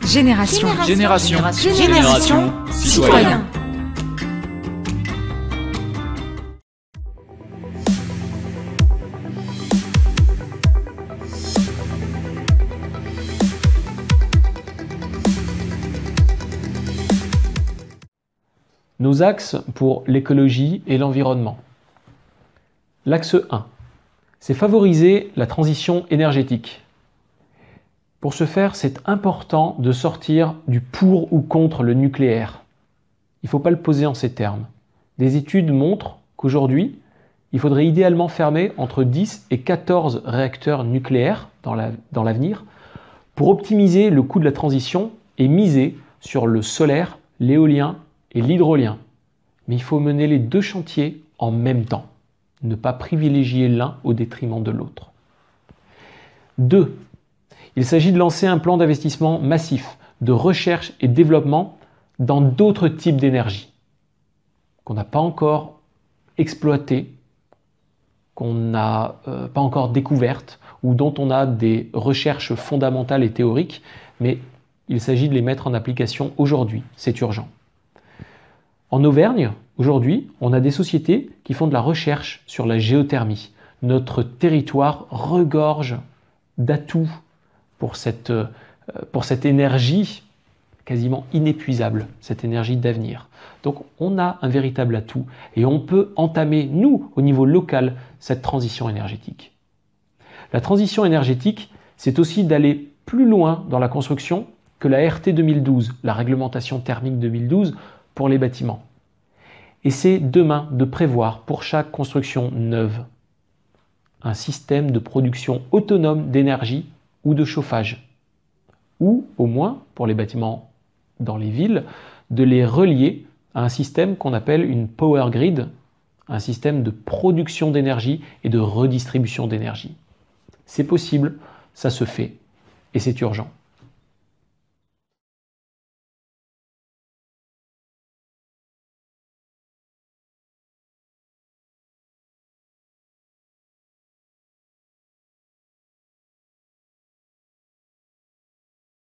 Génération citoyen. Nos axes pour l'écologie et l'environnement. L'axe 1, c'est favoriser la transition énergétique. Pour ce faire, c'est important de sortir du pour ou contre le nucléaire. Il ne faut pas le poser en ces termes. Des études montrent qu'aujourd'hui, il faudrait idéalement fermer entre 10 et 14 réacteurs nucléaires dans l'avenir pour optimiser le coût de la transition et miser sur le solaire, l'éolien et l'hydrolien. Mais il faut mener les deux chantiers en même temps, ne pas privilégier l'un au détriment de l'autre. 2. Il s'agit de lancer un plan d'investissement massif de recherche et développement dans d'autres types d'énergie qu'on n'a pas encore exploité, qu'on n'a pas encore découvertes ou dont on a des recherches fondamentales et théoriques, mais il s'agit de les mettre en application aujourd'hui, c'est urgent. En Auvergne, aujourd'hui, on a des sociétés qui font de la recherche sur la géothermie. Notre territoire regorge d'atouts pour cette énergie quasiment inépuisable, cette énergie d'avenir. Donc on a un véritable atout et on peut entamer, nous, au niveau local, cette transition énergétique. La transition énergétique, c'est aussi d'aller plus loin dans la construction que la RT 2012, la réglementation thermique 2012, pour les bâtiments. Et c'est demain de prévoir pour chaque construction neuve un système de production autonome d'énergie ou de chauffage, ou au moins, pour les bâtiments dans les villes, de les relier à un système qu'on appelle une power grid, un système de production d'énergie et de redistribution d'énergie. C'est possible, ça se fait, et c'est urgent.